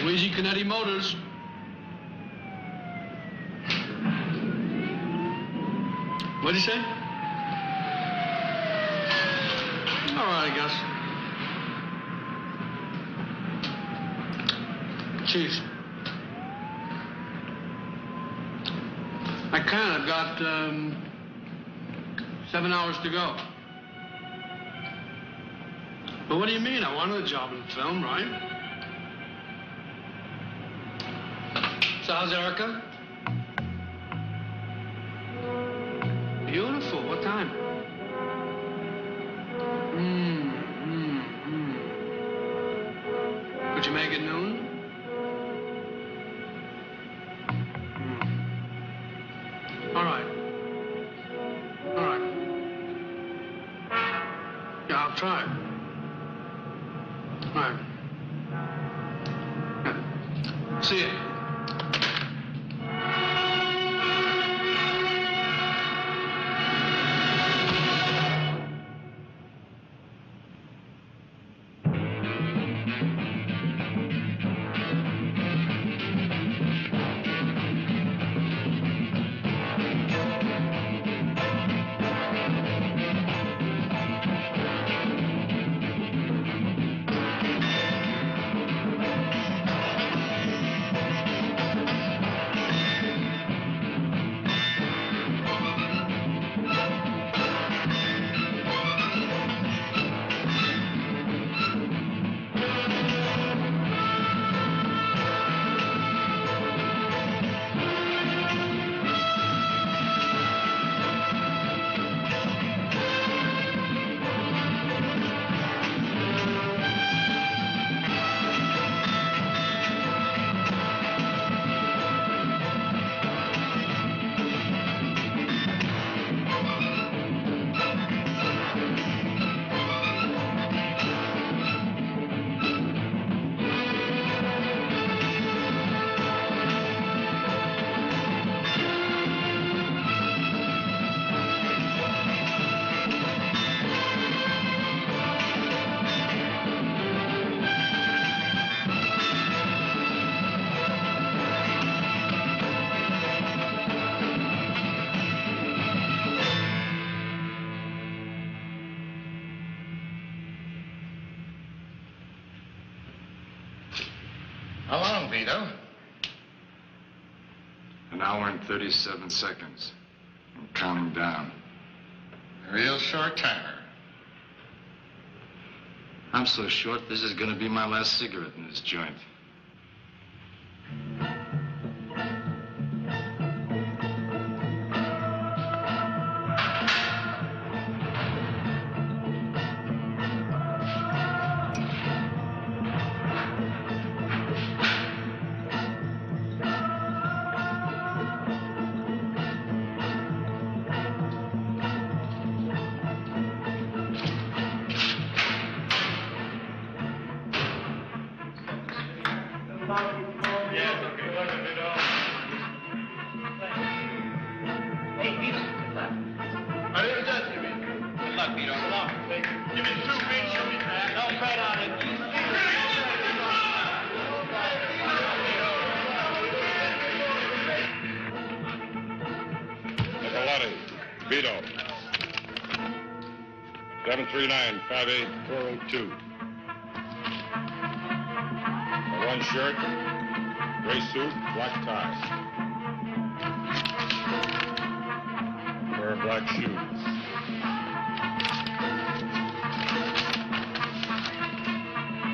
Luigi Canetti Motors. What'd you say? All right, I guess. Chief. I can. I've got 7 hours to go. But what do you mean? I wanted a job in film, right? So how's Erica? Beautiful. What time? Could you make it noon? All right. All right. Yeah, I'll try. All right. Yeah. See you. How long, Vito? An hour and 37 seconds. I'm counting down. A real short timer. I'm so short, this is gonna be my last cigarette in this joint. Vito. 739-58402. One shirt, gray suit, black tie. Wear black shoes.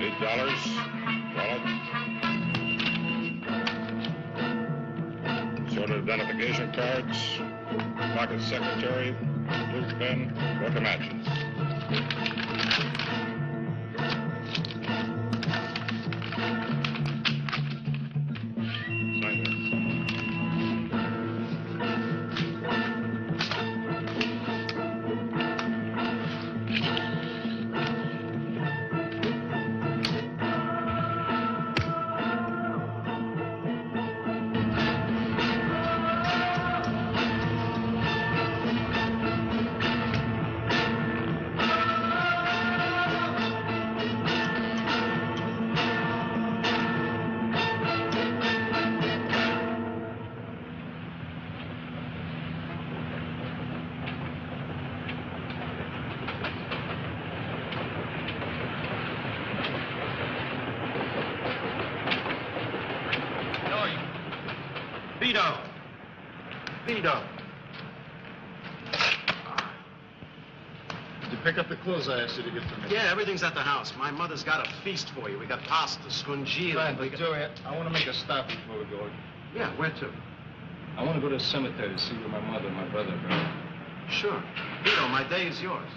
$8, wallet. Sort of identification cards. Pocket secretary, blue pen, book of matches. Sign there. Vito. Vito. Did you pick up the clothes I asked you to get for me? Yeah, everything's at the house. My mother's got a feast for you. We got pasta, scungile. Fine, but Joey, I want to make a stop before we go. Yeah, where to? I want to go to the cemetery to see where my mother and my brother are buried. Sure. Vito, my day is yours.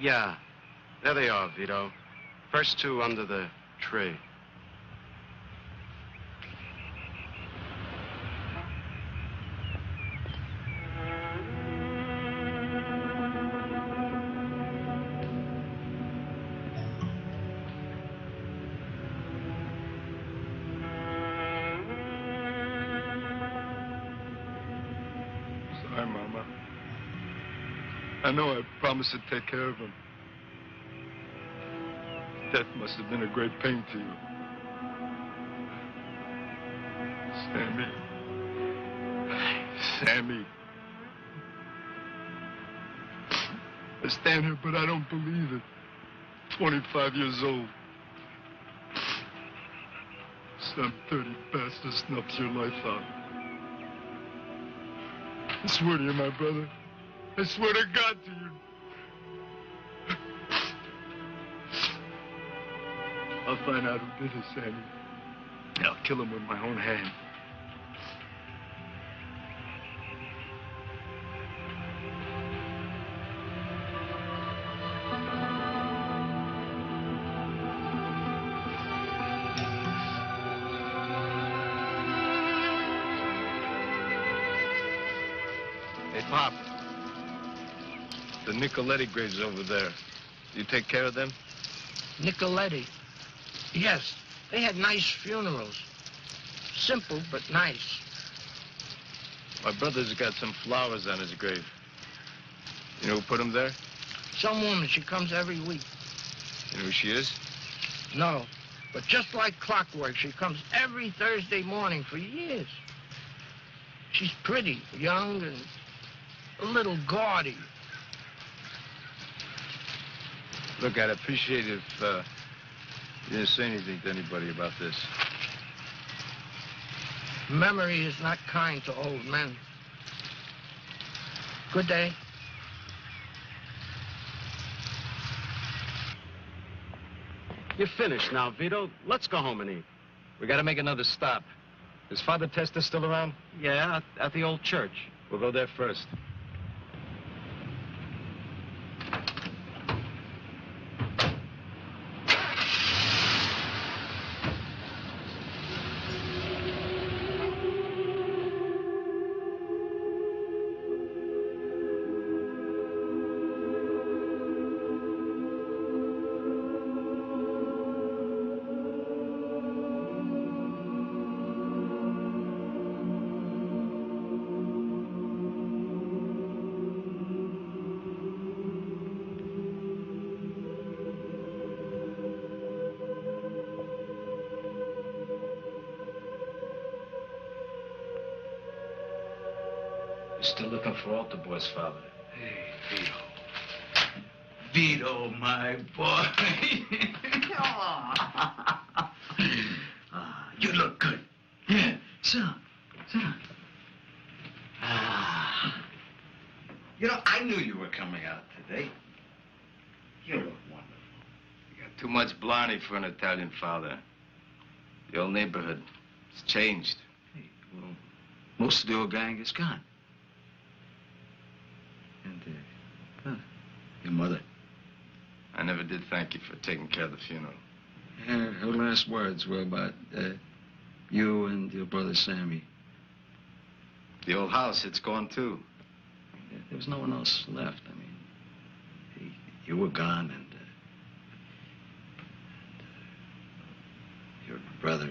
Yeah. There they are, Vito. First two under the tree. Sorry, Mama. I know I promised to take care of him. Death must have been a great pain to you. Sammy. Sammy. I stand here, but I don't believe it. 25 years old. Some dirty bastard snuffs your life out. I swear to you, my brother. I swear to God to you. I'll find out who did it, Sammy. I'll kill him with my own hand. Hey, Pop. The Nicoletti graves over there. You take care of them? Nicoletti. Yes, they had nice funerals. Simple, but nice. My brother's got some flowers on his grave. You know who put them there? Some woman, she comes every week. You know who she is? No, but just like clockwork, she comes every Thursday morning for years. She's pretty, young, and a little gaudy. Look, I'd appreciate it if you didn't say anything to anybody about this. Memory is not kind to old men. Good day. You're finished now, Vito. Let's go home and eat. We gotta make another stop. Is Father Testa still around? Yeah, at the old church. We'll go there first. Still looking for altar boys, Father. Hey, Vito. Vito, my boy. You look good. Yeah, sit down. Sit down. You know, I knew you were coming out today. You look wonderful. You got too much blarney for an Italian father. The old neighborhood, it's changed. Hey, well, most of the old gang is gone. And, your mother? I never did thank you for taking care of the funeral. Yeah, her last words were about you and your brother Sammy. The old house, it's gone too. There was no one else left. I mean, you were gone, and your brother,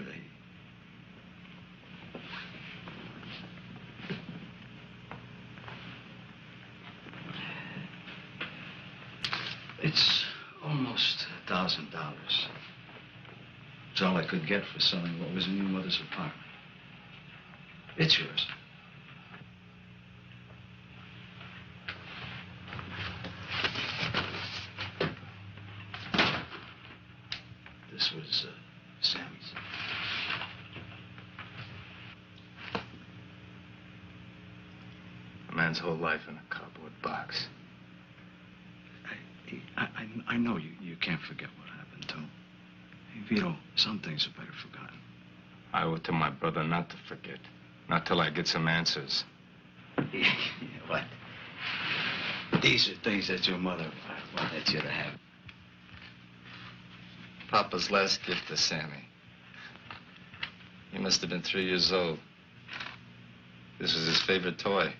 It's almost $1,000. It's all I could get for selling what was in your mother's apartment. It's yours. This was Sammy's. A man's whole life in a cardboard box. I know you can't forget what happened to him. Hey, Vito, some things are better forgotten. I owe it to my brother not to forget. Not till I get some answers. What? These are things that your mother wanted you to have. Papa's last gift to Sammy. He must have been 3 years old. This was his favorite toy.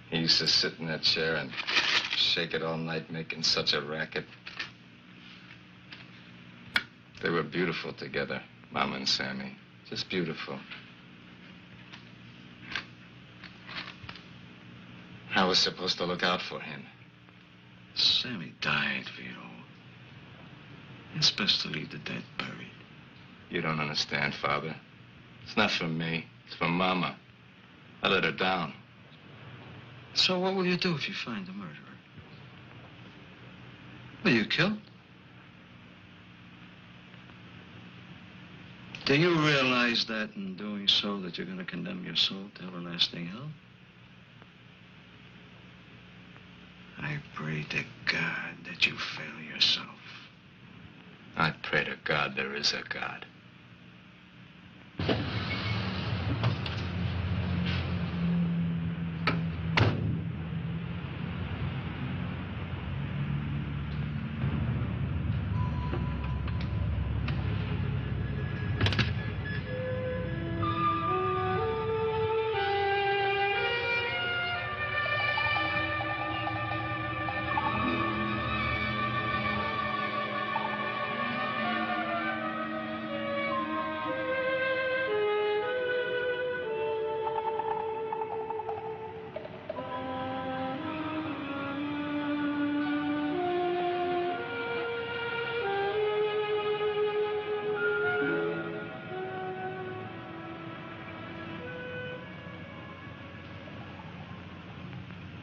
He used to sit in that chair and shake it all night, making such a racket. They were beautiful together, Mama and Sammy. Just beautiful. I was supposed to look out for him. Sammy died, Vito. It's best to leave the dead buried. You don't understand, Father. It's not for me. It's for Mama. I let her down. So what will you do if you find the murderer? Will you kill? Do you realize that in doing so that you're going to condemn your soul to everlasting hell? I pray to God that you fail yourself. I pray to God there is a God.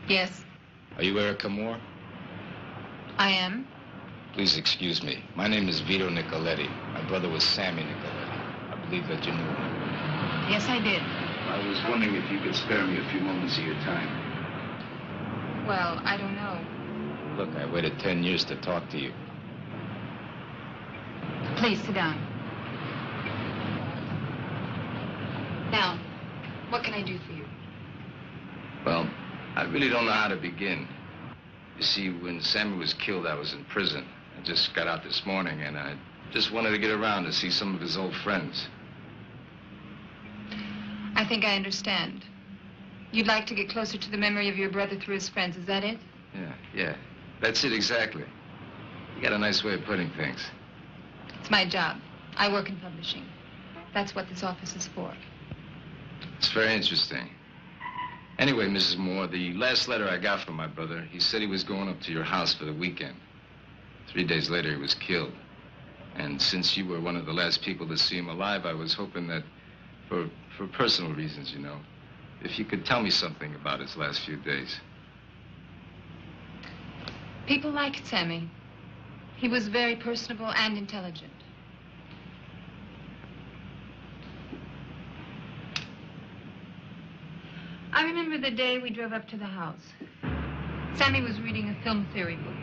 Yes, Are you Erica Moore? I am. Please excuse me. My name is Vito Nicoletti. My brother was Sammy Nicoletti. I believe that you knew him. Yes, I did. I was wondering if you could spare me a few moments of your time. Well, I don't know. Look, I waited 10 years to talk to you. Please sit down. Now, what can I do for you? Well, I really don't know how to begin. You see, when Sammy was killed, I was in prison. I just got out this morning, and I just wanted to get around to see some of his old friends. I think I understand. You'd like to get closer to the memory of your brother through his friends, is that it? Yeah. That's it exactly. You got a nice way of putting things. It's my job. I work in publishing. That's what this office is for. It's very interesting. Anyway, Mrs. Moore, the last letter I got from my brother, he said he was going up to your house for the weekend. 3 days later, he was killed. And since you were one of the last people to see him alive, I was hoping that, for personal reasons, you know, if you could tell me something about his last few days. People liked Sammy. He was very personable and intelligent. I remember the day we drove up to the house. Sammy was reading a film theory book.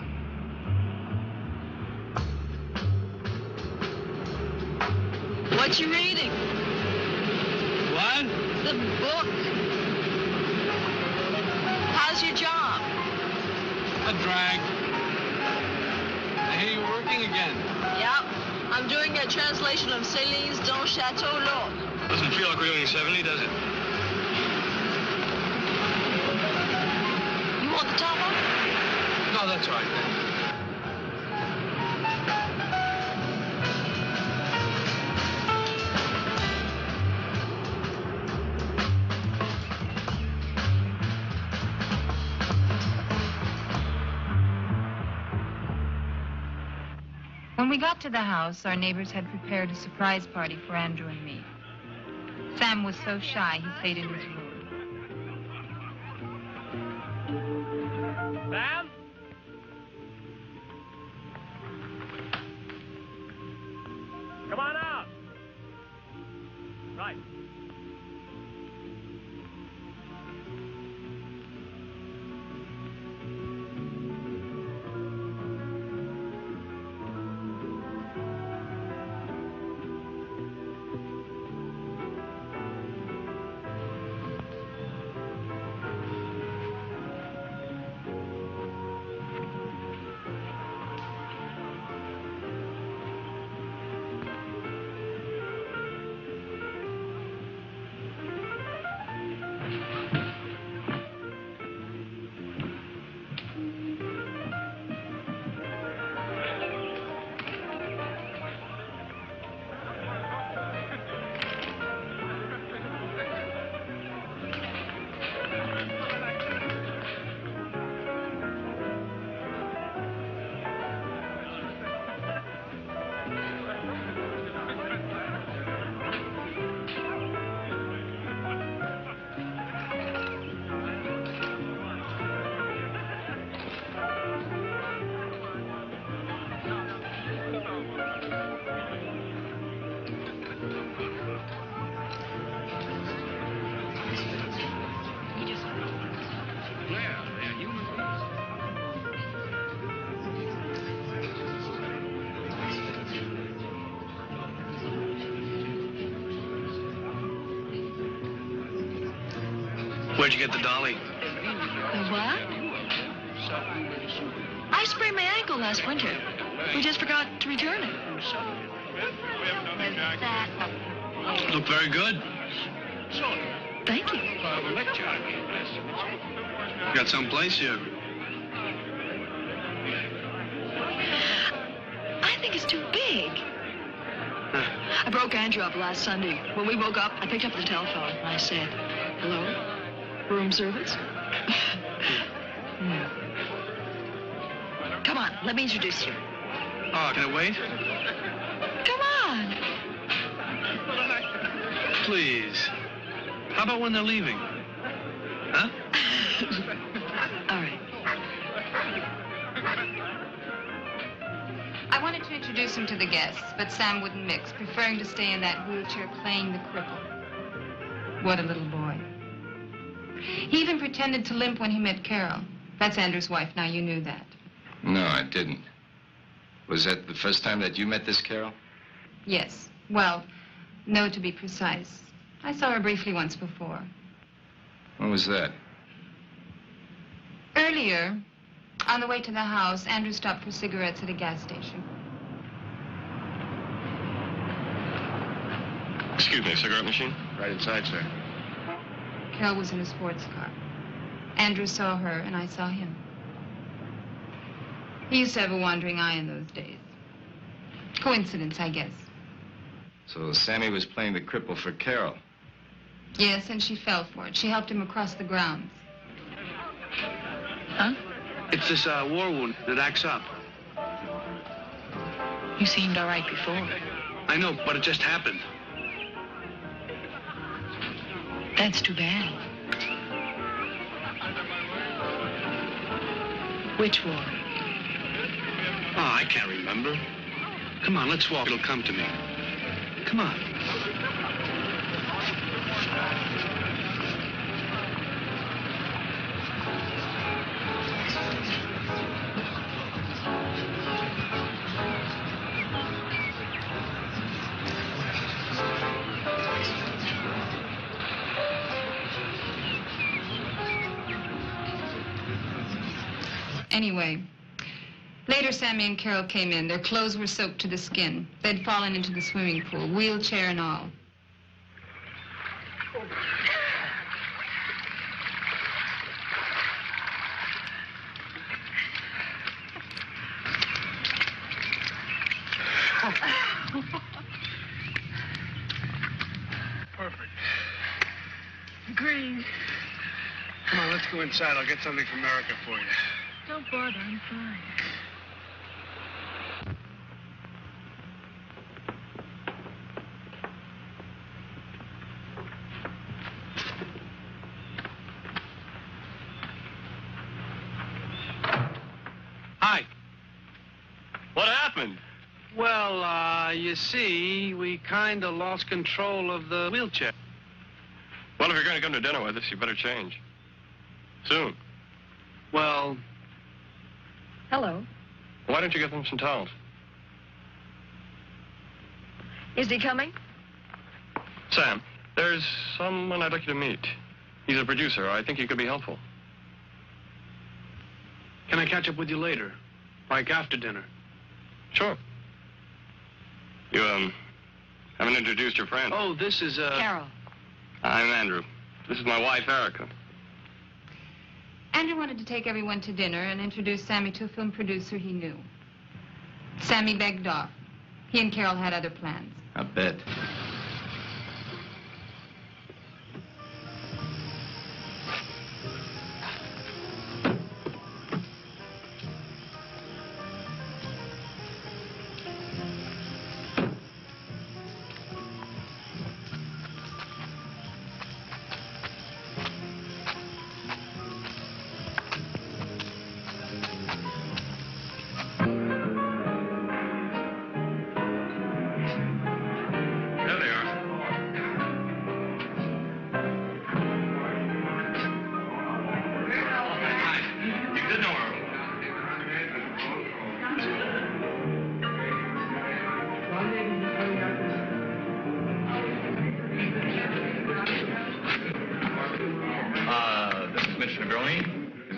What you reading? What? The book. How's your job? A drag. I hear you're working again. Yep. I'm doing a translation of Céline's Don Chateau L'Autre. Doesn't feel like we're doing 70, does it? You want the top one? No, that's all right, thanks. When we got to the house, our neighbors had prepared a surprise party for Andrew and me. Sam was so shy, he stayed in his room. Sam? Come on out. Right. Where'd you get the dolly? The what? I sprained my ankle last winter. We just forgot to return it. You look very good. Thank you. You got someplace here? I think it's too big. I broke Andrew up last Sunday. When we woke up, I picked up the telephone and I said, "Hello? Room service?" Come on, let me introduce you. Oh, can I wait? Come on. Please. How about when they're leaving? Huh? All right. I wanted to introduce him to the guests, but Sam wouldn't mix, preferring to stay in that wheelchair playing the cripple. What a little boy. He even pretended to limp when he met Carol. That's Andrew's wife. Now, you knew that. No, I didn't. Was that the first time that you met this Carol? Yes. Well, no, to be precise. I saw her briefly once before. When was that? Earlier, on the way to the house, Andrew stopped for cigarettes at a gas station. Excuse me, cigarette machine? Right inside, sir. Carol was in a sports car. Andrew saw her, and I saw him. He used to have a wandering eye in those days. Coincidence, I guess. So Sammy was playing the cripple for Carol. Yes, and she fell for it. She helped him across the grounds. Huh? It's this war wound that acts up. You seemed all right before. I know, but it just happened. That's too bad. Which war? Oh, I can't remember. Come on, let's walk. It'll come to me. Come on. Anyway, later Sammy and Carol came in. Their clothes were soaked to the skin. They'd fallen into the swimming pool, wheelchair and all. Perfect. Green. Come on, let's go inside. I'll get something from America for you. Don't bother, I'm fine. Hi. What happened? Well, you see, we kind of lost control of the wheelchair. Well, if you're going to come to dinner with us, you better change. Soon. Well, Hello. Why don't you get them some towels? Is he coming? Sam, there's someone I'd like you to meet. He's a producer. I think he could be helpful. can I catch up with you later? Like after dinner? Sure. You, haven't introduced your friend. Oh, this is, Carol. I'm Andrew. This is my wife, Erica. Andrew wanted to take everyone to dinner and introduce Sammy to a film producer he knew. Sammy begged off. He and Carol had other plans. I bet.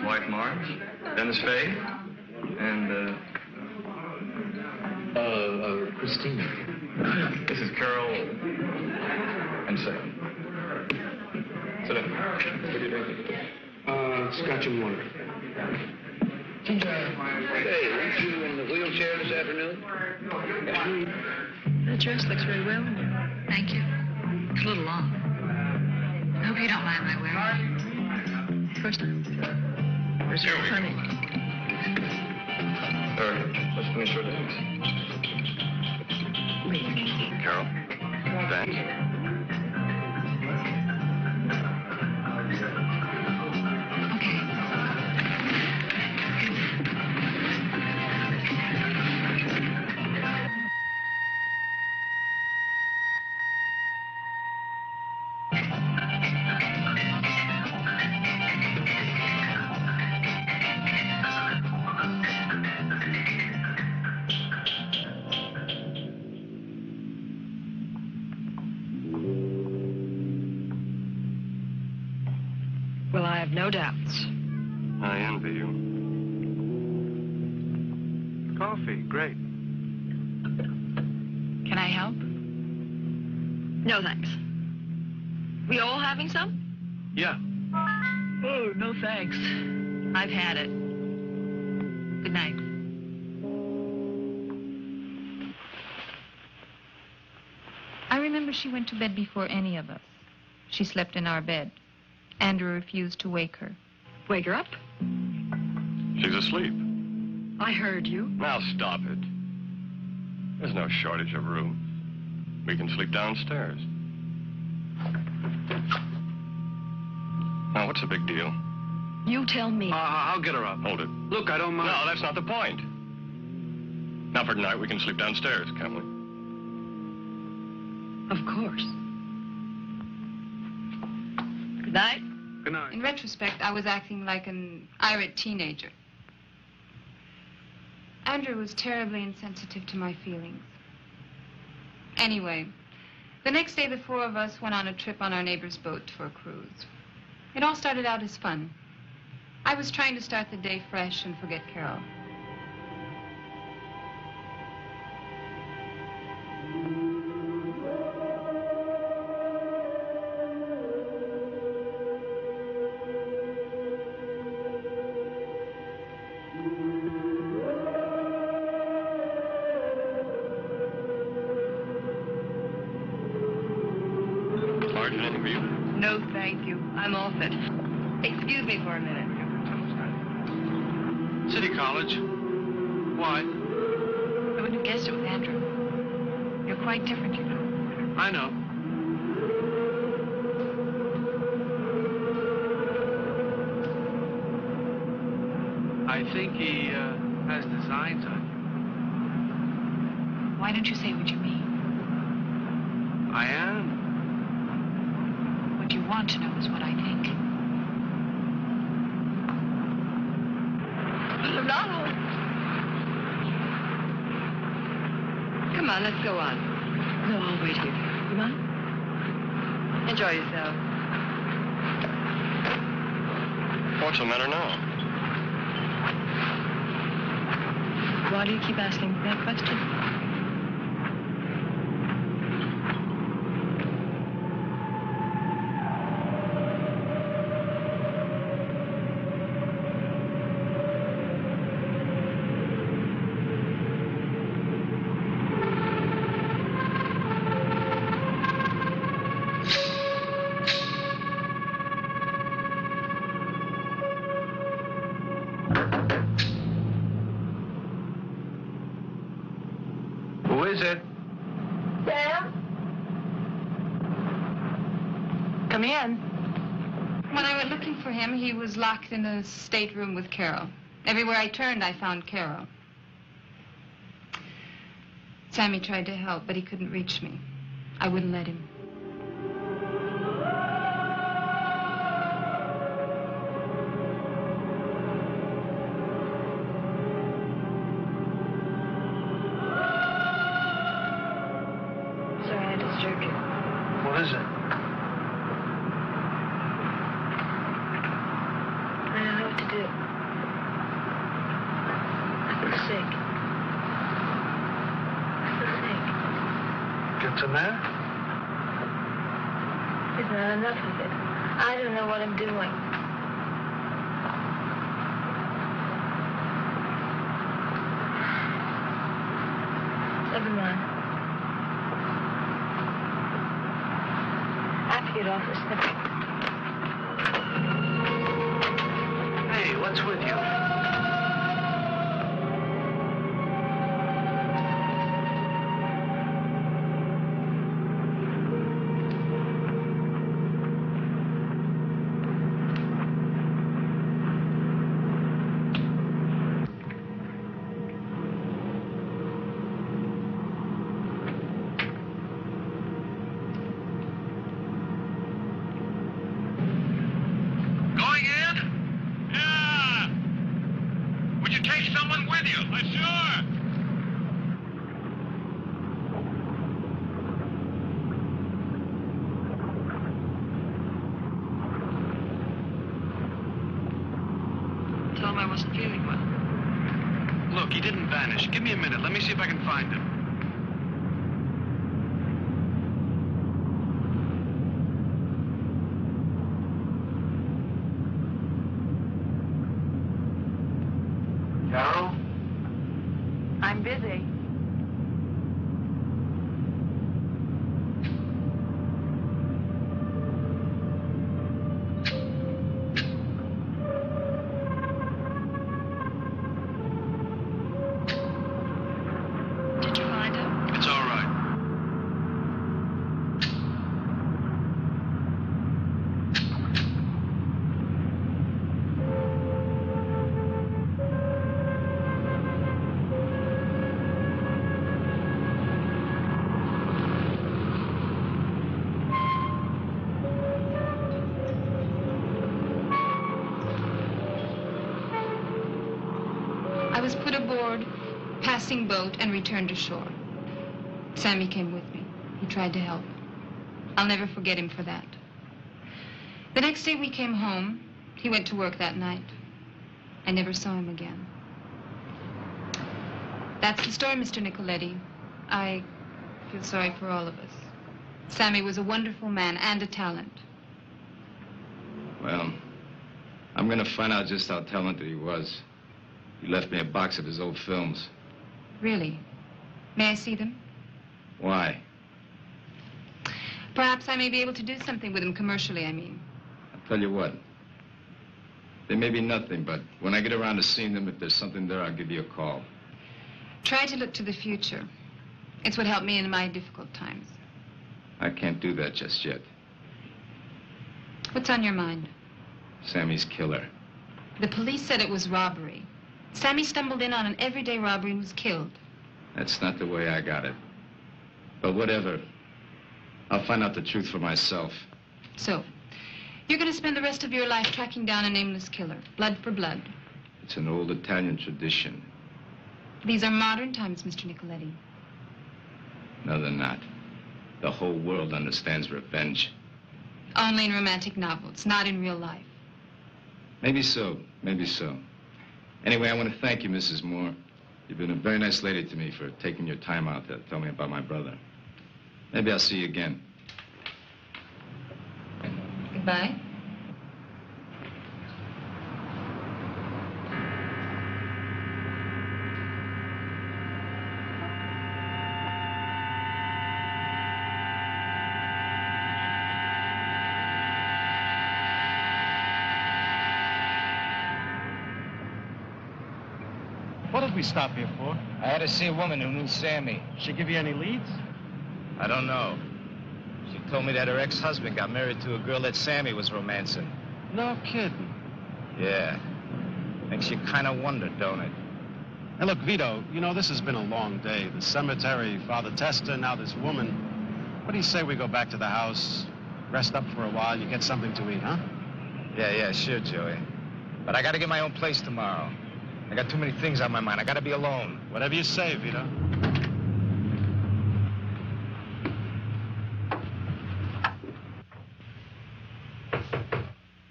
wife Marge, Dennis Faye, and Christina. this is Carol and Sam. Sit down. What are you drinking? Scotch and water. Hey, weren't you in the wheelchair this afternoon? That dress looks very well on you. Thank you. It's a little long. I hope you don't mind my wearing it. Of course not. There's Here we go. plenty. Let's finish our dance. Wait. Carol, dance. Okay. Well, I have no doubts. I envy you. Coffee, great. Can I help? No, thanks. We all having some? Yeah. Oh, no thanks. I've had it. Good night. I remember she went to bed before any of us. She slept in our bed. Andrew refused to wake her. Wake her up. She's asleep. I heard you. Now stop it. There's no shortage of room. We can sleep downstairs. Now, what's the big deal? You tell me. I'll get her up. Hold it. Look, I don't mind. No, that's not the point. Now, for tonight, we can sleep downstairs, can't we? Of course. Good night. Good night. In retrospect, I was acting like an irate teenager. Andrew was terribly insensitive to my feelings. Anyway, the next day the four of us went on a trip on our neighbor's boat for a cruise. It all started out as fun. I was trying to start the day fresh and forget Carol. Marge, anything for you? No, thank you. I'm all fit. Excuse me for a minute. City College. Why? I wouldn't have guessed it with Andrew. You're quite different, you know. I know. I think he has designs on Why don't you say what you mean? you. I am. What you want to know is what I think. Come on, let's go on. No, I'll wait here. Come on. Enjoy yourself. What's the matter now? Why do you keep asking that question? Who is it? Sam? Come in. When I went looking for him, he was locked in a stateroom with Carol. Everywhere I turned, I found Carol. Sammy tried to help, but he couldn't reach me. I wouldn't let him. Sorry I disturbed you. What is it? I don't know what to do. What's the matter? There's not enough of it. I don't know what I'm doing. Never mind. I have to get off this thing. Hey, what's with you? Going in? Yeah. Would you take someone with you? Sure. Tell him I wasn't feeling well. Look, he didn't vanish. Give me a minute. Let me see if I can find him. Carol? I'm busy. Did you find him? It's all right. I was put aboard, passing boat, and returned to shore. Sammy came with me. He tried to help. I'll never forget him for that. The next day we came home. He went to work that night. I never saw him again. That's the story, Mr. Nicoletti. I feel sorry for all of us. Sammy was a wonderful man and a talent. Well, I'm gonna find out just how talented he was. He left me a box of his old films. Really? May I see them? Why? Perhaps I may be able to do something with them commercially, I mean. I'll tell you what. They may be nothing, but when I get around to seeing them, if there's something there, I'll give you a call. Try to look to the future. It's what helped me in my difficult times. I can't do that just yet. What's on your mind? Sammy's killer. The police said it was robbery. Sammy stumbled in on an everyday robbery and was killed. That's not the way I got it. But whatever. I'll find out the truth for myself. So, you're going to spend the rest of your life tracking down a nameless killer, blood for blood. It's an old Italian tradition. These are modern times, Mr. Nicoletti. No, they're not. The whole world understands revenge. Only in romantic novels, not in real life. Maybe so, maybe so. Anyway, I want to thank you, Mrs. Moore. You've been a very nice lady to me for taking your time out to tell me about my brother. Maybe I'll see you again. Goodbye. What did we stop here for? I had to see a woman who knew Sammy. She give you any leads? I don't know. She told me that her ex-husband got married to a girl that Sammy was romancing. No kidding. Yeah. Makes you kind of wonder, don't it? Hey, look, Vito, you know, this has been a long day. The cemetery, Father Testa, now this woman. What do you say we go back to the house, rest up for a while, you get something to eat, huh? Yeah, sure, Joey. But I got to get my own place tomorrow. I got too many things on my mind. I got to be alone. Whatever you say, Vito.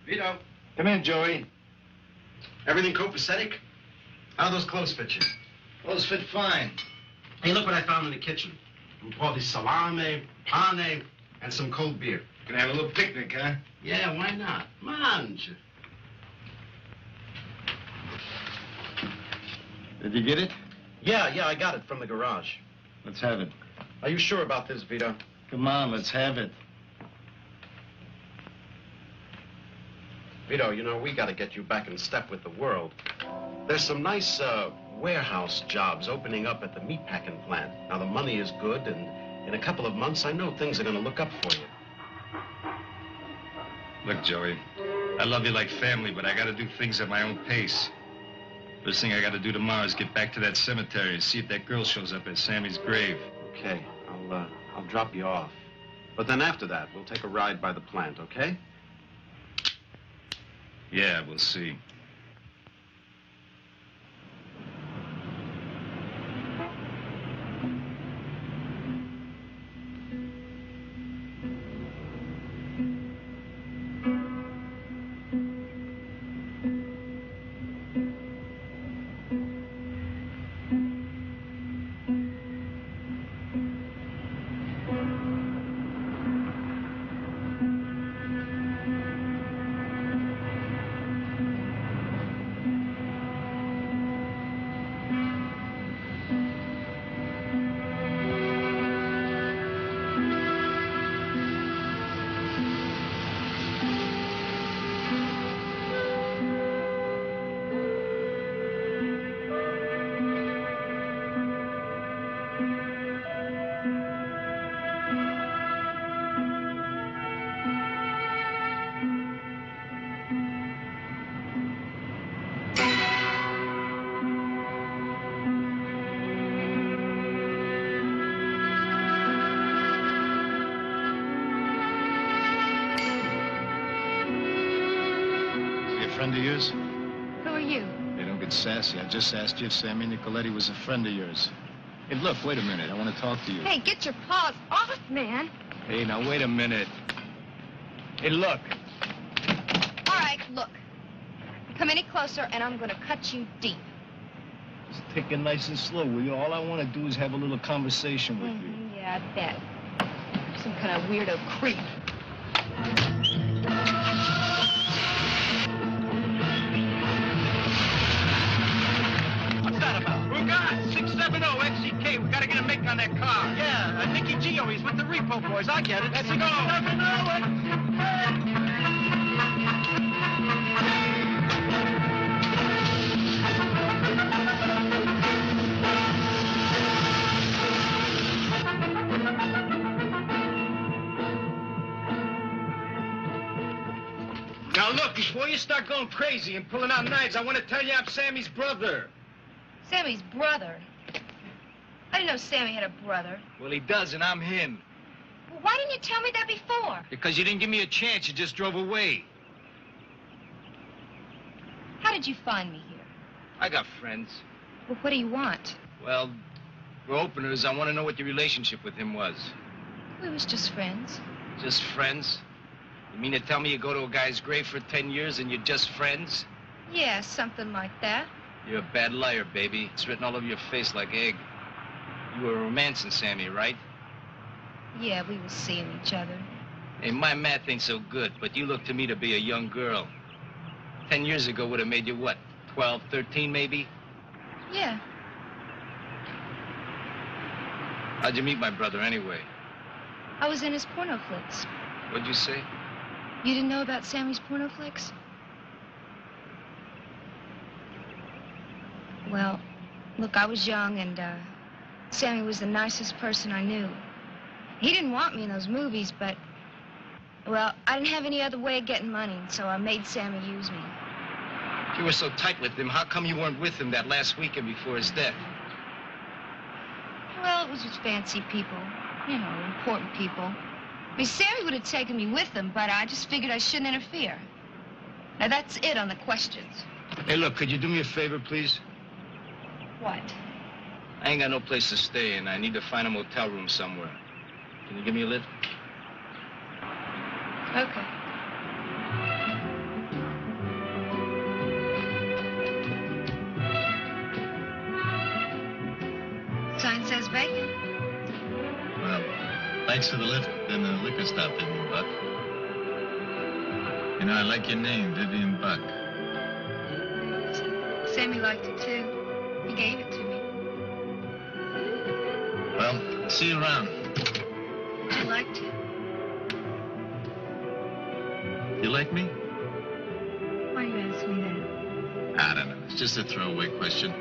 Vito, Come in, Joey. everything copacetic? How do those clothes fit you? Clothes fit fine. Hey, look what I found in the kitchen. Un po' di salame, pane, and some cold beer. Gonna have a little picnic, huh? Yeah, why not? Mange. Did you get it? Yeah, I got it from the garage. Let's have it. Are you sure about this, Vito? Come on, let's have it. Vito, you know, we got to get you back in step with the world. There's some nice warehouse jobs opening up at the meatpacking plant. Now, the money is good, and in a couple of months, I know things are going to look up for you. Look, Joey, I love you like family, but I got to do things at my own pace. First thing I got to do tomorrow is get back to that cemetery and see if that girl shows up at Sammy's grave. Okay, I'll drop you off. But then after that, we'll take a ride by the plant, okay? Yeah, we'll see. Friend of yours? Who are you? Hey, don't get sassy. I just asked you if Sammy Nicoletti was a friend of yours. Hey, look, wait a minute. I want to talk to you. Hey, get your paws off, man. Hey, now, wait a minute. Hey, look. All right, look. Come any closer, and I'm going to cut you deep. Just take it nice and slow, will you? All I want to do is have a little conversation with you. Yeah, I bet. Some kind of weirdo creep. What's that about? We're gone. 670 XCK. We gotta get a make on that car. Yeah, Nicky Gio. He's with the Repo Boys. I get it. Let's go. 670. Now look, before you start going crazy and pulling out knives, I want to tell you I'm Sammy's brother. Sammy's brother? I didn't know Sammy had a brother. Well, he does, and I'm him. Well, why didn't you tell me that before? Because you didn't give me a chance. You just drove away. How did you find me here? I got friends. Well, what do you want? Well, for openers, I want to know what your relationship with him was. We was just friends. Just friends? You mean to tell me you go to a guy's grave for 10 years and you're just friends? Yeah, something like that. You're a bad liar, baby. It's written all over your face like egg. You were romancing Sammy, right? Yeah, we was seeing each other. Hey, my math ain't so good, but you look to me to be a young girl. 10 years ago would have made you what, 12, 13 maybe? Yeah. How'd you meet my brother anyway? I was in his porno flicks. What'd you say? You didn't know about Sammy's porno flicks? Well, look, I was young, and Sammy was the nicest person I knew. He didn't want me in those movies, but, well, I didn't have any other way of getting money, so I made Sammy use me. If you were so tight with him, how come you weren't with him that last weekend before his death? Well, it was with fancy people, you know, important people. I mean, Sammy would have taken me with him, but I just figured I shouldn't interfere. Now, that's it on the questions. Hey, look, could you do me a favor, please? What? I ain't got no place to stay, and I need to find a motel room somewhere. Can you give me a lift? Okay. Sign says vacant. Thanks for the lift and the liquor stop, Vivian Buck. You know, I like your name, Vivian Buck. Sammy liked it too. He gave it to me. Well, see you around. Would you like to? You like me? Why are you asking me that? I don't know. It's just a throwaway question.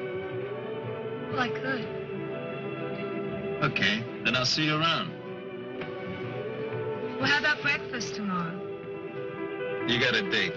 Well, I could. Okay, then I'll see you around. Well, how about breakfast tomorrow? You got a date.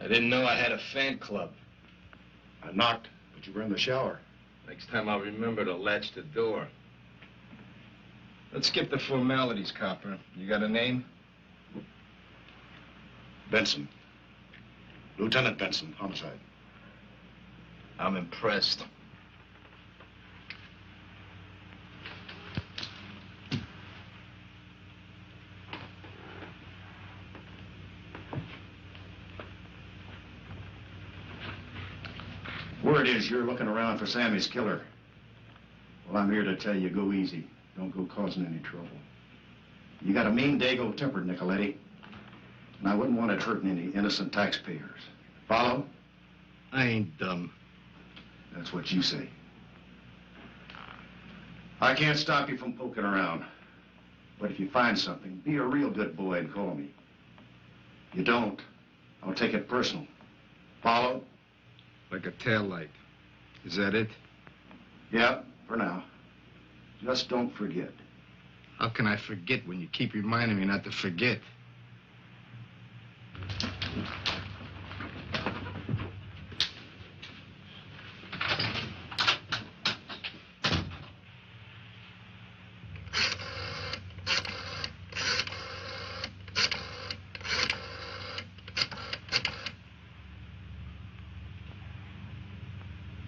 I didn't know I had a fan club. I knocked, but you were in the shower. Next time I'll remember to latch the door. Let's skip the formalities, copper. You got a name? Benson. Lieutenant Benson, homicide. I'm impressed. Word is you're looking around for Sammy's killer. Well, I'm here to tell you, go easy. Don't go causing any trouble. You got a mean dago-tempered, Nicoletti. And I wouldn't want it hurting any innocent taxpayers. Follow? I ain't dumb. That's what you say. I can't stop you from poking around. But if you find something, be a real good boy and call me. You don't, I'll take it personal. Follow? Like a taillight. Is that it? Yeah, for now. Just don't forget. How can I forget when you keep reminding me not to forget?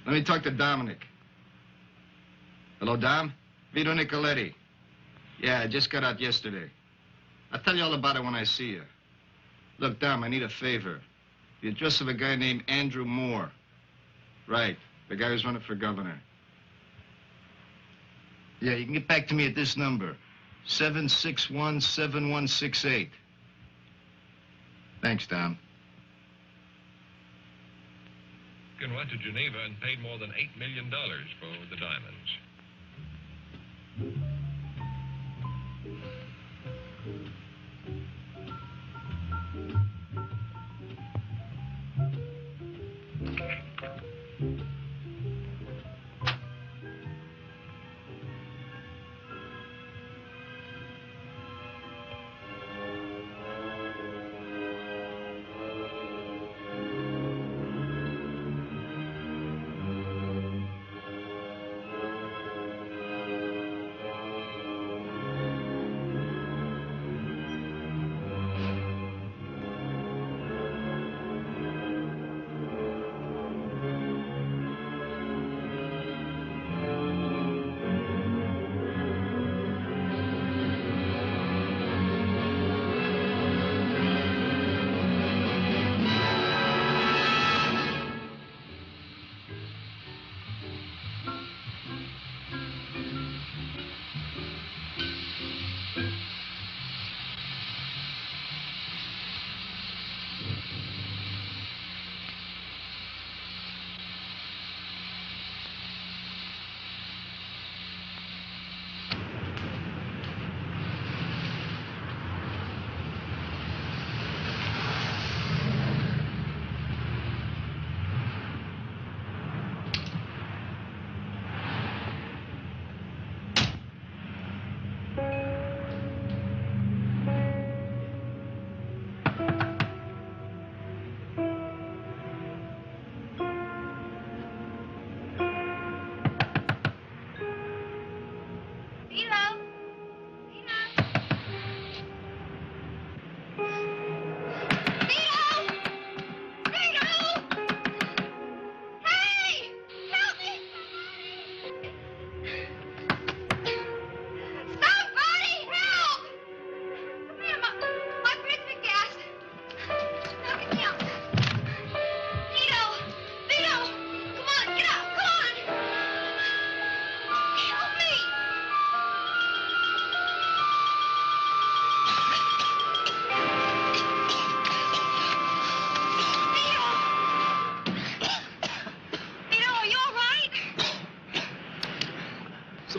Let me talk to Dominic. Hello, Dom? Vito Nicoletti. Yeah, I just got out yesterday. I'll tell you all about it when I see you. Look, Dom, I need a favor. The address of a guy named Andrew Moore. Right, the guy who's running for governor. Yeah, you can get back to me at this number, 761-7168. Thanks, Dom. Went to Geneva and paid more than $8 million for the diamonds.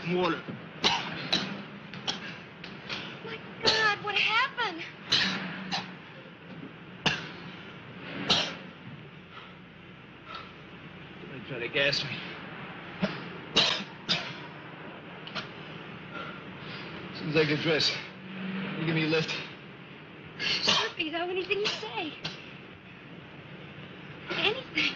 some water. My God, what happened? They try to gas me. As soon as I get dressed, you give me a lift. Slippy, though, anything you say. Anything.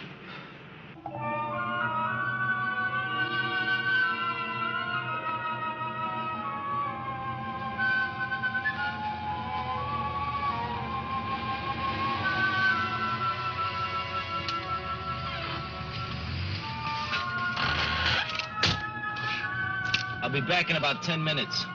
I'll be back in about 10 minutes.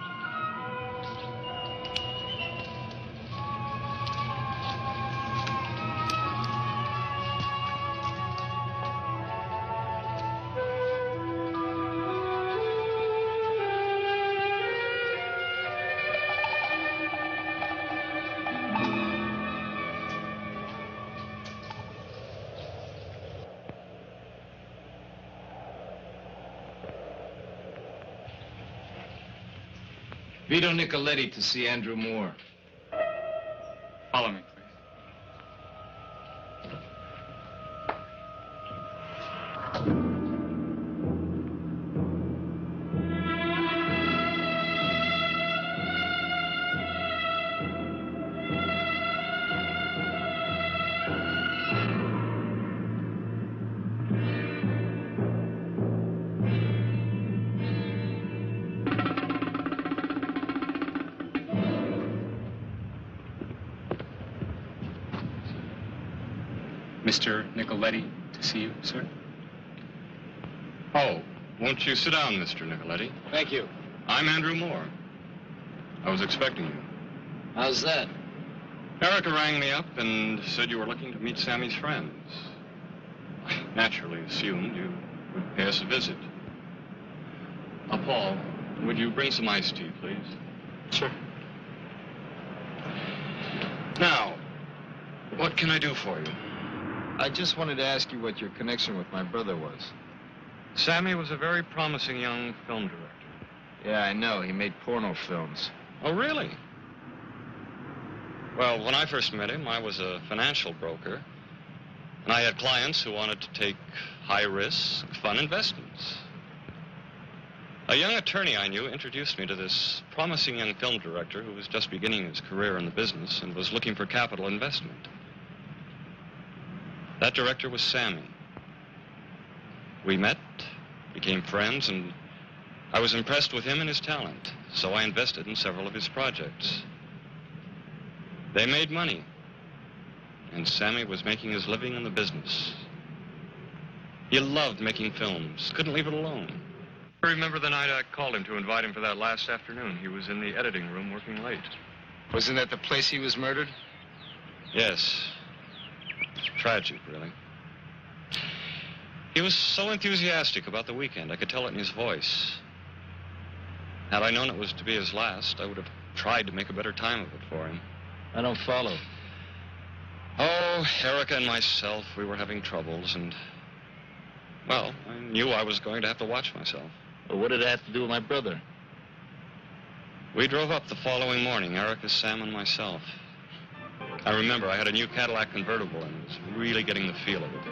Vito Nicoletti to see Andrew Moore. Follow me, please. Mr. Nicoletti to see you, sir. Oh, won't you sit down, Mr. Nicoletti? Thank you. I'm Andrew Moore. I was expecting you. How's that? Erica rang me up and said you were looking to meet Sammy's friends. I naturally assumed you would pay us a visit. Paul, would you bring some iced tea, please? Sure. Now, what can I do for you? I just wanted to ask you what your connection with my brother was. Sammy was a very promising young film director. Yeah, I know. He made porno films. Oh, really? Well, when I first met him, I was a financial broker, and I had clients who wanted to take high-risk, fun investments. A young attorney I knew introduced me to this promising young film director who was just beginning his career in the business and was looking for capital investment. That director was Sammy. We met, became friends, and I was impressed with him and his talent, so I invested in several of his projects. They made money, and Sammy was making his living in the business. He loved making films, couldn't leave it alone. I remember the night I called him to invite him for that last afternoon. He was in the editing room working late. Wasn't that the place he was murdered? Yes. Tragic, really. He was so enthusiastic about the weekend, I could tell it in his voice. Had I known it was to be his last, I would have tried to make a better time of it for him. I don't follow. Oh, Erica and myself, we were having troubles, and, well, I knew I was going to have to watch myself. Well, what did it have to do with my brother? We drove up the following morning, Erica, Sam, and myself. I remember I had a new Cadillac convertible and was really getting the feel of it.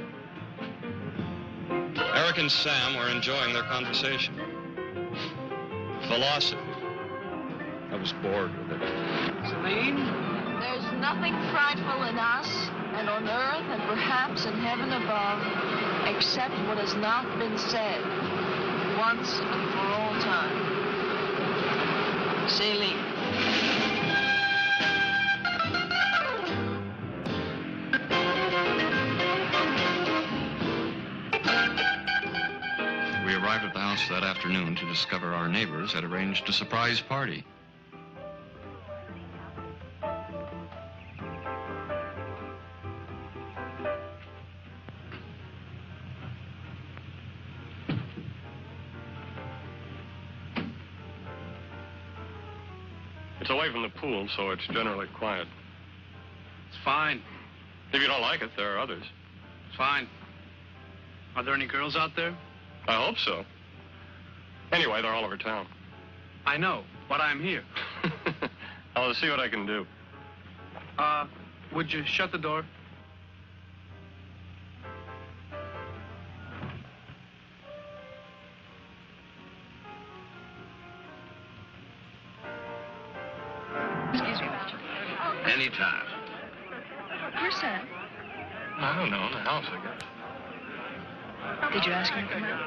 Eric and Sam were enjoying their conversation. Philosophy. I was bored with it. Celine? There's nothing frightful in us and on earth and perhaps in heaven above except what has not been said once and for all time. Celine. We arrived at the house that afternoon to discover our neighbors had arranged a surprise party. It's away from the pool, so it's generally quiet. It's fine. If you don't like it, there are others. It's fine. Are there any girls out there? I hope so. Anyway, they're all over town. I know, but I'm here. I'll see what I can do. Would you shut the door? Excuse me, Roger. Anytime. Where's Sam? I don't know, in the house, I guess. Did you ask him to come out?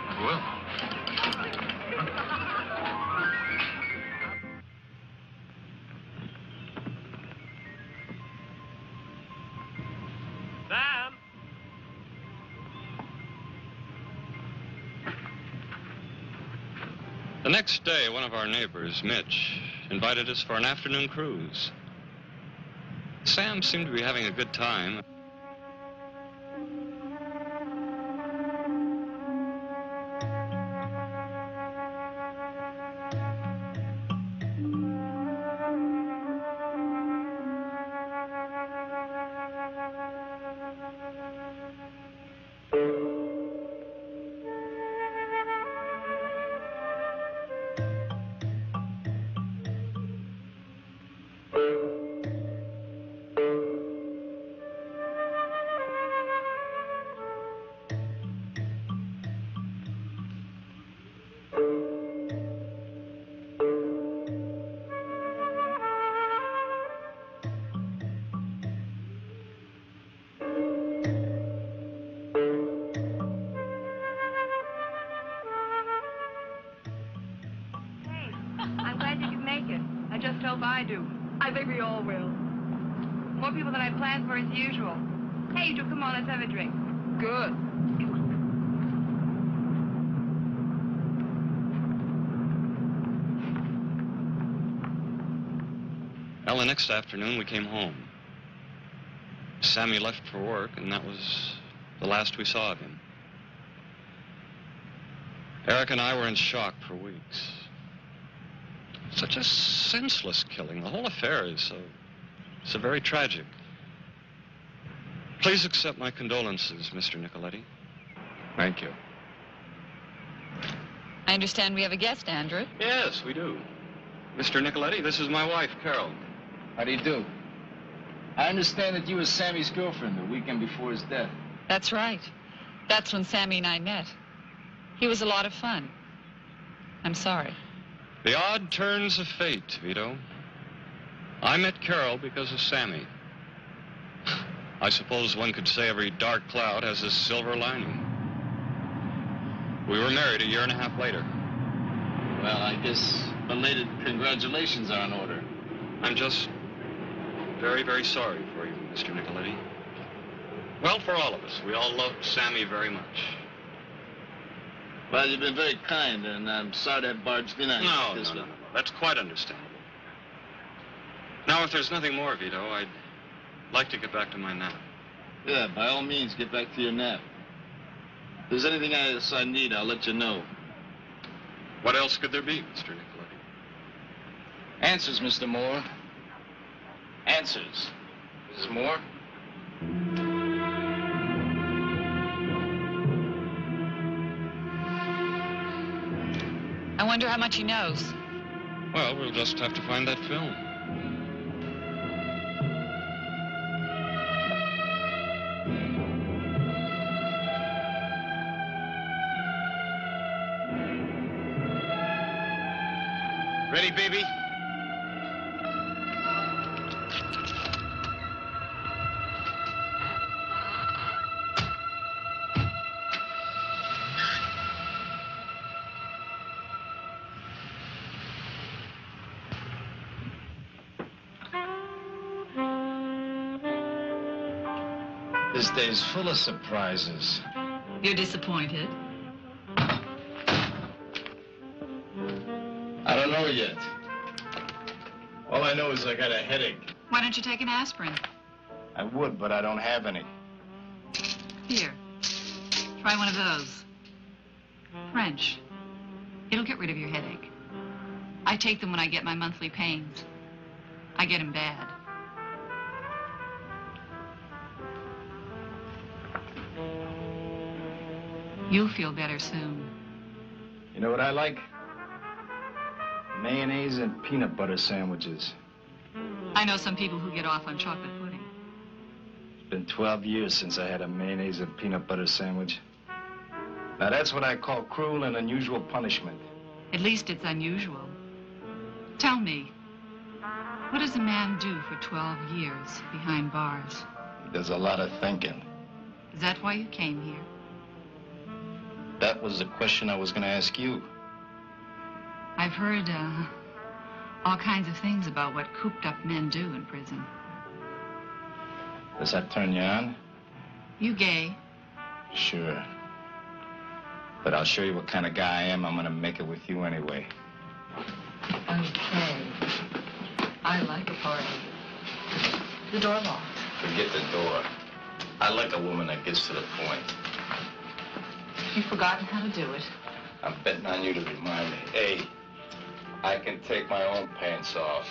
I will. Sam! The next day, one of our neighbors, Mitch, invited us for an afternoon cruise. Sam seemed to be having a good time. I'm glad you could make it. I just hope I do. I think we all will. More people than I planned for as usual. Hey, Drew, come on, let's have a drink. Good. Well, the next afternoon, we came home. Sammy left for work, and that was the last we saw of him. Eric and I were in shock for weeks. Such a senseless killing. The whole affair is so very tragic. Please accept my condolences, Mr. Nicoletti. Thank you. I understand we have a guest, Andrew. Yes, we do. Mr. Nicoletti, this is my wife, Carol. How do you do? I understand that you were Sammy's girlfriend the weekend before his death. That's right. That's when Sammy and I met. He was a lot of fun. I'm sorry. The odd turns of fate, Vito. I met Carol because of Sammy. I suppose one could say every dark cloud has a silver lining. We were married a year and a half later. Well, I guess belated congratulations are in order. I'm just very, very sorry for you, Mr. Nicoletti. Well, for all of us. We all loved Sammy very much. Well, you've been very kind, and I'm sorry to have barged in on you like this. No. That's quite understandable. Now, if there's nothing more, Vito, I'd like to get back to my nap. Yeah, by all means, get back to your nap. If there's anything else I need, I'll let you know. What else could there be, Mr. Nicoletti? Answers, Mr. Moore. Answers. Mrs. Moore? I wonder how much he knows. Well, we'll just have to find that film. Ready, baby? This day's full of surprises. You're disappointed? I don't know yet. All I know is I got a headache. Why don't you take an aspirin? I would, but I don't have any. Here. Try one of those. French. It'll get rid of your headache. I take them when I get my monthly pains. I get them bad. You'll feel better soon. You know what I like? Mayonnaise and peanut butter sandwiches. I know some people who get off on chocolate pudding. It's been 12 years since I had a mayonnaise and peanut butter sandwich. Now that's what I call cruel and unusual punishment. At least it's unusual. Tell me, what does a man do for 12 years behind bars? He does a lot of thinking. Is that why you came here? That was the question I was going to ask you. I've heard all kinds of things about what cooped-up men do in prison. Does that turn you on? You gay? Sure. But I'll show you what kind of guy I am. I'm going to make it with you anyway. Okay. I like a party. The door locked. Forget the door. I like a woman that gets to the point. You've forgotten how to do it. I'm betting on you to remind me. Hey, I can take my own pants off.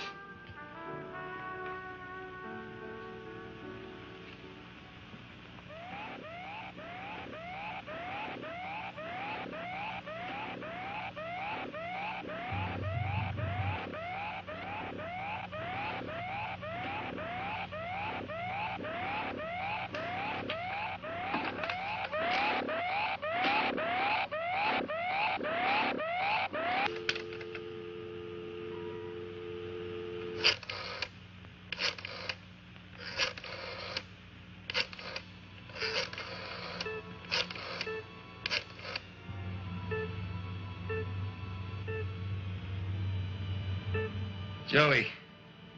Joey,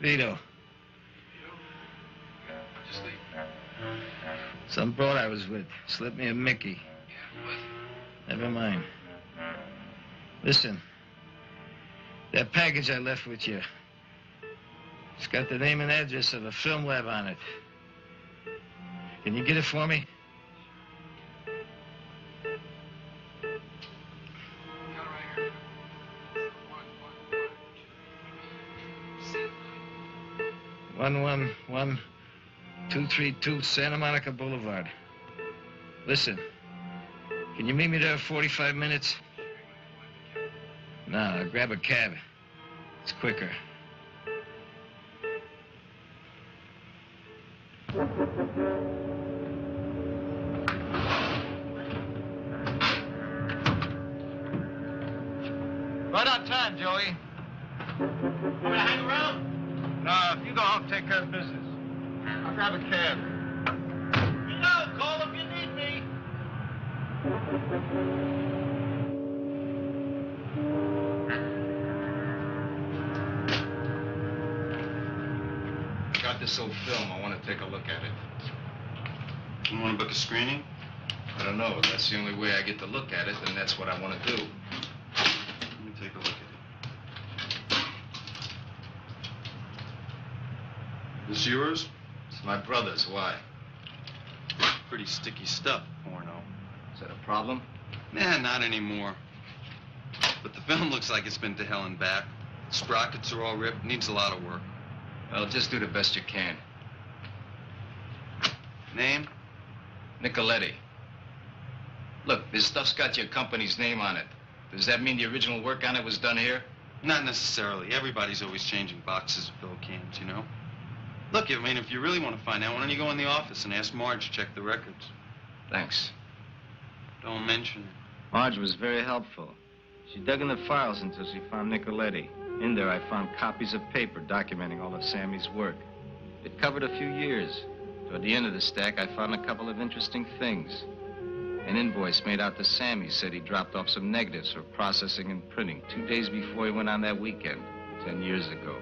Vito. Some broad I was with slipped me a Mickey. Never mind. Listen, that package I left with you, it's got the name and address of a film lab on it. Can you get it for me? One 232 Santa Monica Boulevard. Listen, can you meet me there in 45 minutes? No, I'll grab a cab. It's quicker. Right on time, Joey. Want me to hang around? No, if you go home, take care of business. I'll grab a cab. You know, call if you need me. I got this old film. I want to take a look at it. You want to book a screening? I don't know. That's the only way I get to look at it, and that's what I want to do. Let me take a look at it. This yours? It's my brother's. Why? Pretty sticky stuff, porno. Is that a problem? Nah, not anymore. But the film looks like it's been to hell and back. Sprockets are all ripped. Needs a lot of work. Well, just do the best you can. Name? Nicoletti. Look, this stuff's got your company's name on it. Does that mean the original work on it was done here? Not necessarily. Everybody's always changing boxes of fill cans, you know? Look, I mean, if you really want to find out, why don't you go in the office and ask Marge to check the records? Thanks. Don't mention it. Marge was very helpful. She dug in the files until she found Nicoletti. In there, I found copies of paper documenting all of Sammy's work. It covered a few years. Toward the end of the stack, I found a couple of interesting things. An invoice made out to Sammy said he dropped off some negatives for processing and printing 2 days before he went on that weekend, 10 years ago.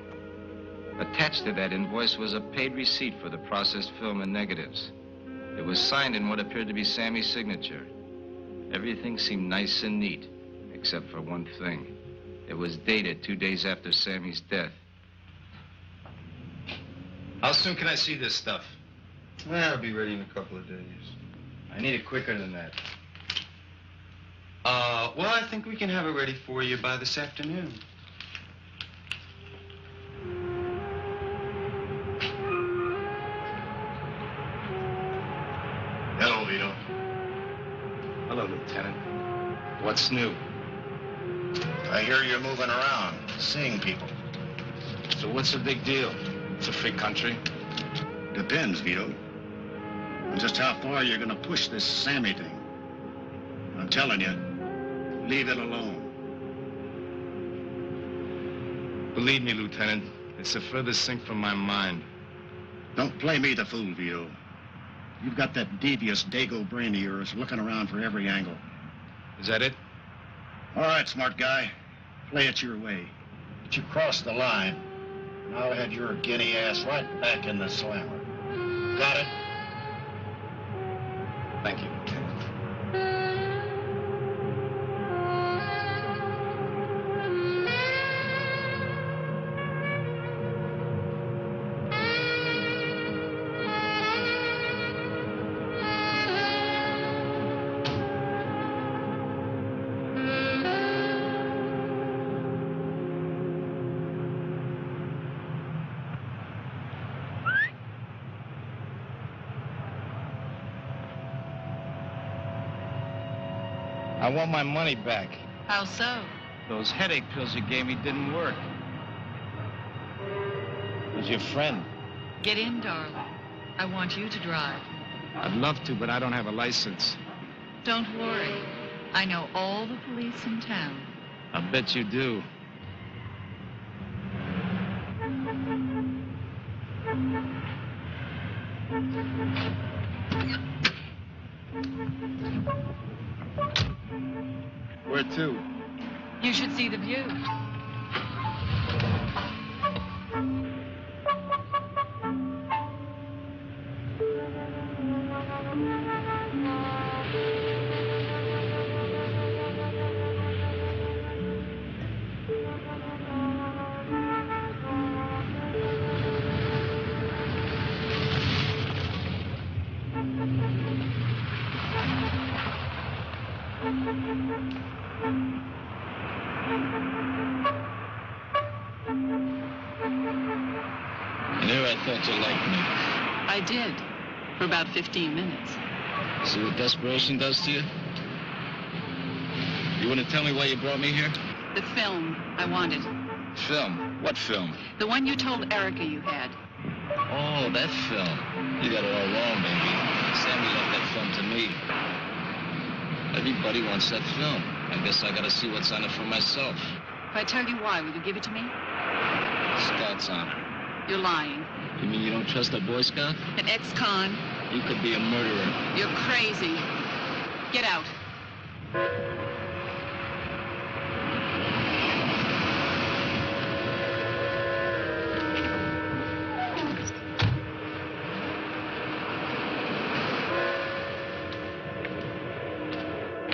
Attached to that invoice was a paid receipt for the processed film and negatives. It was signed in what appeared to be Sammy's signature. Everything seemed nice and neat, except for one thing. It was dated 2 days after Sammy's death. How soon can I see this stuff? Well, it'll be ready in a couple of days. I need it quicker than that. Well, I think we can have it ready for you by this afternoon. Hello, Vito. Hello, Lieutenant. What's new? I hear you're moving around, seeing people. So what's the big deal? It's a free country. Depends, Vito. On just how far you're gonna push this Sammy thing. I'm telling you, leave it alone. Believe me, Lieutenant, it's the furthest thing from my mind. Don't play me the fool, Vito. You've got that devious Dago brain of yours looking around for every angle. Is that it? All right, smart guy. Play it your way. But you crossed the line, and I'll head your guinea ass right back in the slammer. Got it? Thank you, Lieutenant. I want my money back. How so? Those headache pills you gave me didn't work. It was your friend. Get in, darling. I want you to drive. I'd love to, but I don't have a license. Don't worry. I know all the police in town. I bet you do. Where to? You should see the view. And here I thought you liked me. I did. For about 15 minutes. See what desperation does to you? You want to tell me why you brought me here? The film I wanted. Film? What film? The one you told Erica you had. Oh, that film. You got it all wrong, baby. Sammy left that film to me. Everybody wants that film. I guess I gotta see what's on it for myself. If I tell you why, will you give it to me? Scout's honor. You're lying. You mean you don't trust a Boy Scout? An ex-con. You could be a murderer. You're crazy. Get out.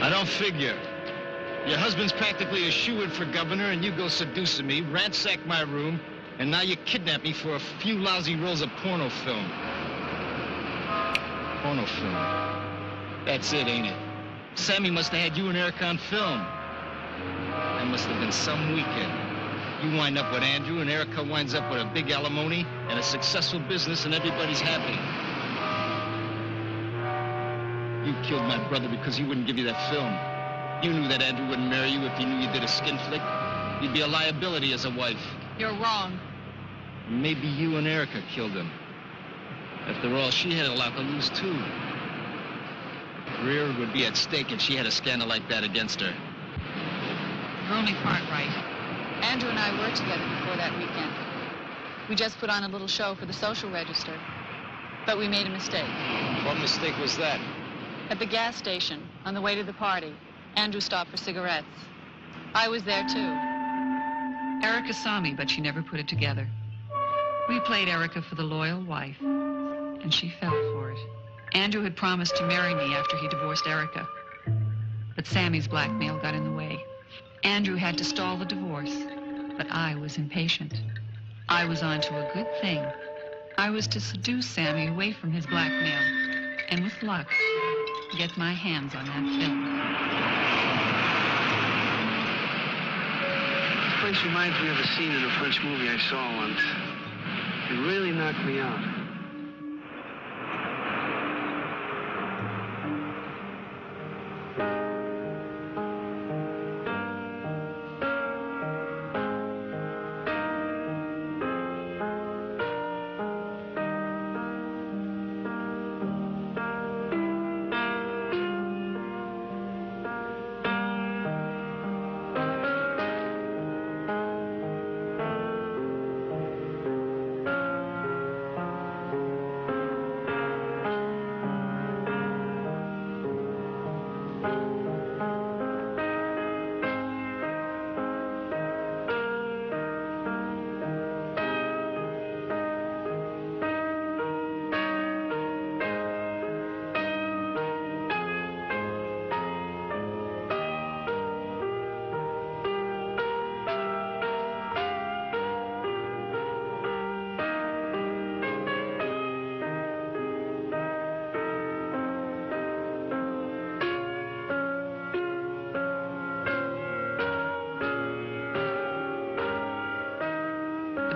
I don't figure. Your husband's practically a shoo-in for governor, and you go seducing me, ransack my room, and now you kidnap me for a few lousy rolls of porno film. Porno film. That's it, ain't it? Sammy must have had you and Erica on film. That must have been some weekend. You wind up with Andrew, and Erica winds up with a big alimony and a successful business, and everybody's happy. You killed my brother because he wouldn't give you that film. You knew that Andrew wouldn't marry you if he knew you did a skin flick. You'd be a liability as a wife. You're wrong. Maybe you and Erica killed him. After all, she had a lot to lose, too. Her career would be at stake if she had a scandal like that against her. You're only part right. Andrew and I were together before that weekend. We just put on a little show for the Social Register. But we made a mistake. What mistake was that? At the gas station, on the way to the party, Andrew stopped for cigarettes. I was there, too. Erica saw me, but she never put it together. We played Erica for the loyal wife, and she fell for it. Andrew had promised to marry me after he divorced Erica. But Sammy's blackmail got in the way. Andrew had to stall the divorce, but I was impatient. I was on to a good thing. I was to seduce Sammy away from his blackmail, and with luck, get my hands on that film. This place reminds me of a scene in a French movie I saw once. It really knocked me out.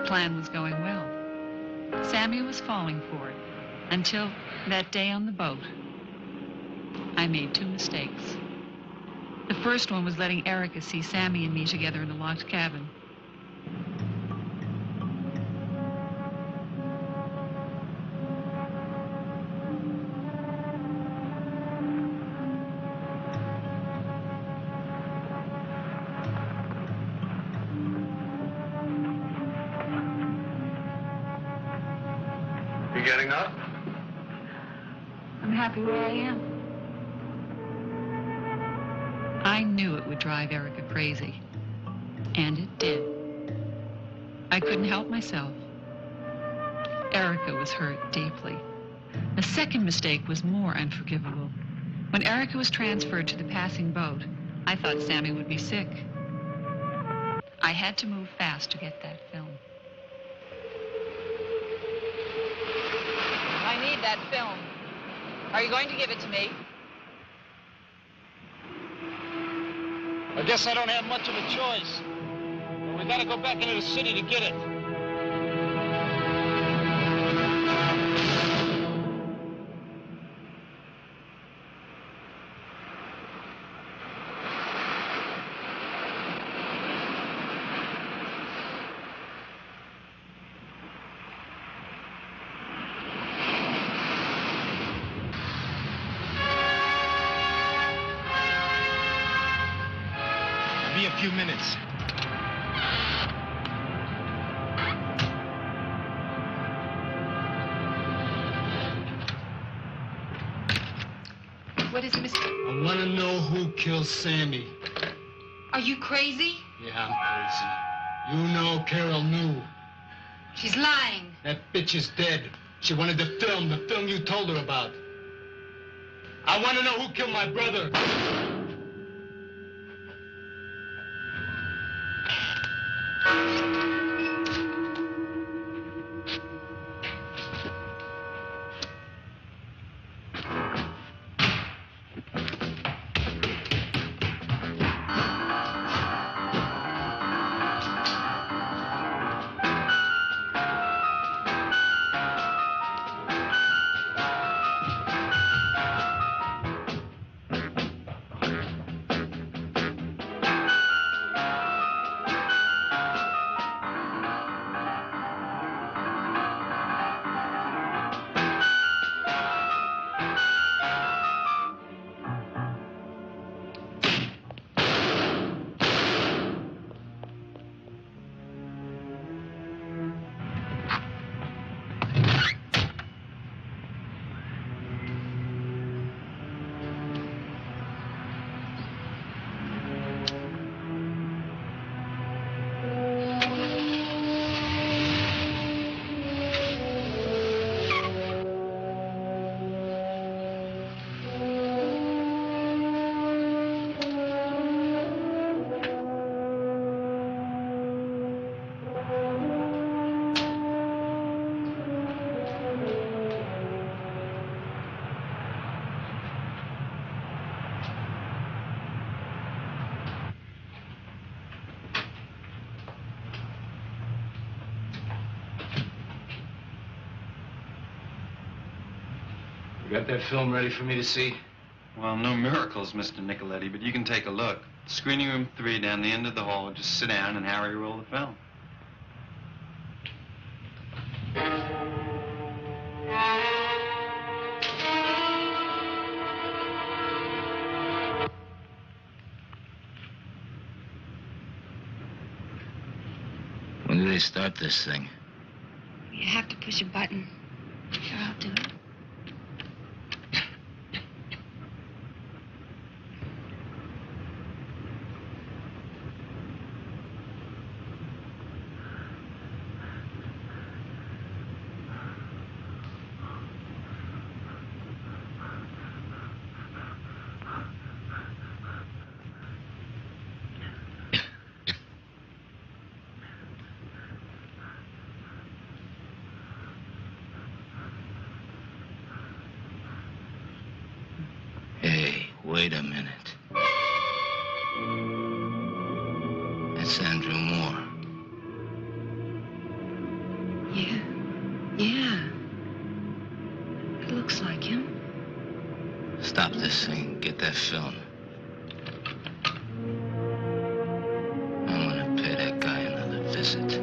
plan was going well. Sammy was falling for it until that day on the boat. I made 2 mistakes. The first one was letting Erica see Sammy and me together in the locked cabin. You getting up? I'm happy where I am. I knew it would drive Erica crazy. And it did. I couldn't help myself. Erica was hurt deeply. The second mistake was more unforgivable. When Erica was transferred to the passing boat, I thought Sammy would be sick. I had to move fast to get that film. I need that film. Are you going to give it to me? I guess I don't have much of a choice. We gotta go back into the city to get it. Be a few minutes. What is it, Mr.? I want to know who killed Sammy. Are you crazy? Yeah, I'm crazy. You know Carol knew. She's lying. That bitch is dead. She wanted the film you told her about. I want to know who killed my brother. You got that film ready for me to see? Well, no miracles, Mr. Nicoletti, but you can take a look. Screening room 3 down the end of the hall. Just sit down and Harry roll the film. When do they start this thing? You have to push a button. Sure, I'll do it. Hey, wait a minute. That's Andrew Moore. Stop this thing. Get that film. I'm gonna pay that guy another visit.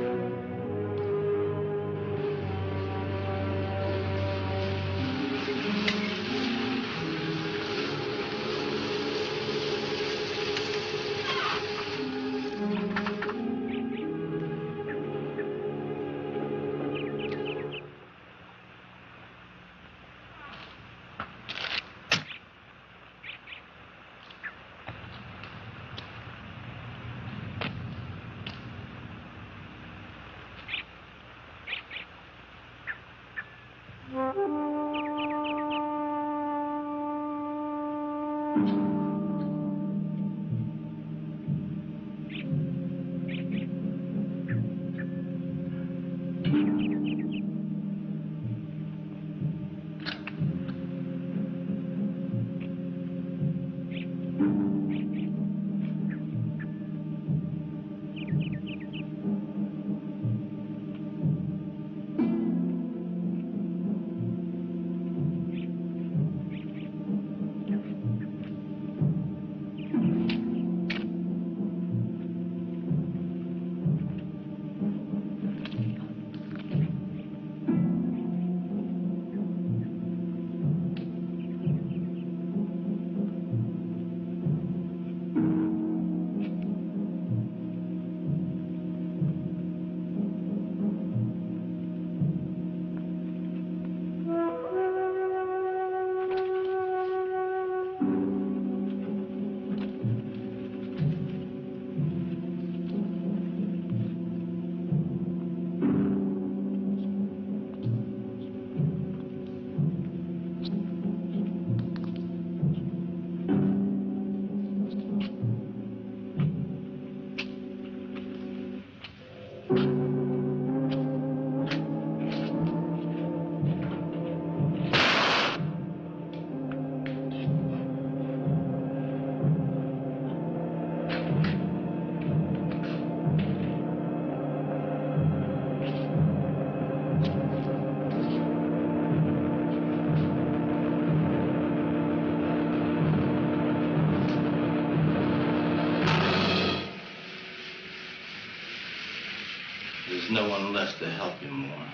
There's no one left to help you more.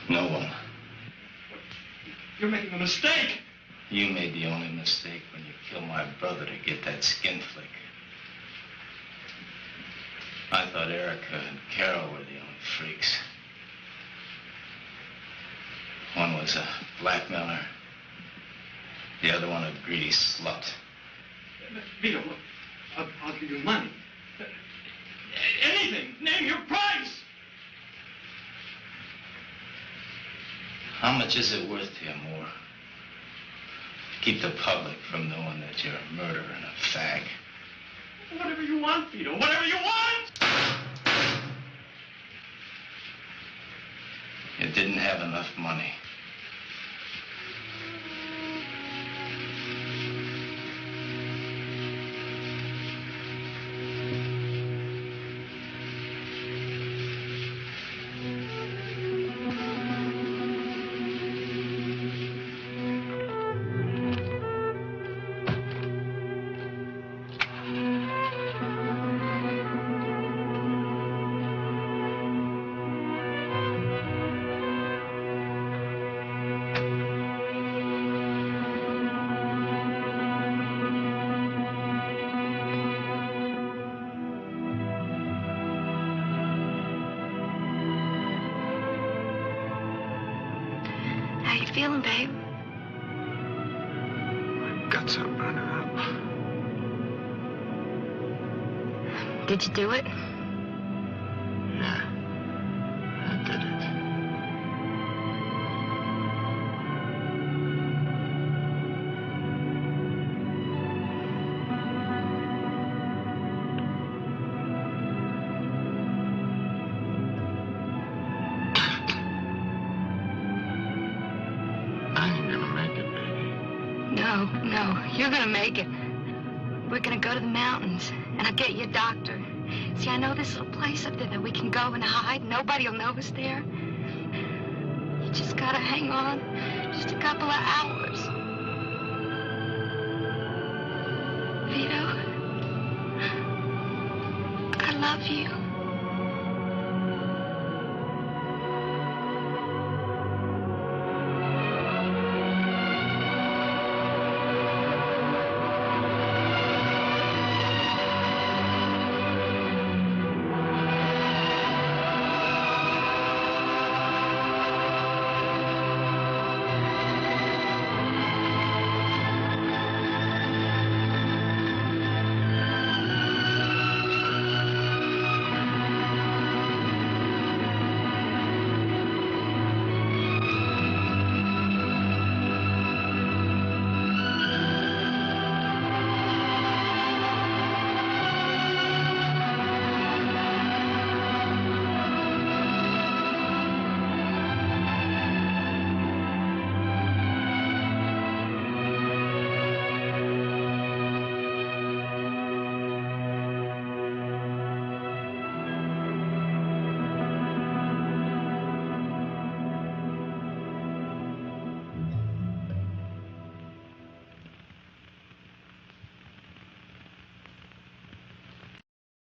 No one. You're making a mistake. You made the only mistake when you killed my brother to get that skin flick. I thought Erica and Carol were the only freaks. One was a blackmailer. The other one a greedy slut. Vito, I'll give you money. Anything. Name your price. How much is it worth to you, Moore? Keep the public from knowing that you're a murderer and a fag. Whatever you want, Vito. Whatever you want. You didn't have enough money. How you feeling, babe? My guts are burning up. Did you do it? Yeah, I did it. No, you're gonna make it. We're gonna go to the mountains, and I'll get you a doctor. See, I know this little place up there that we can go and hide. Nobody'll know us there. You just gotta hang on. Just a couple of hours. love you.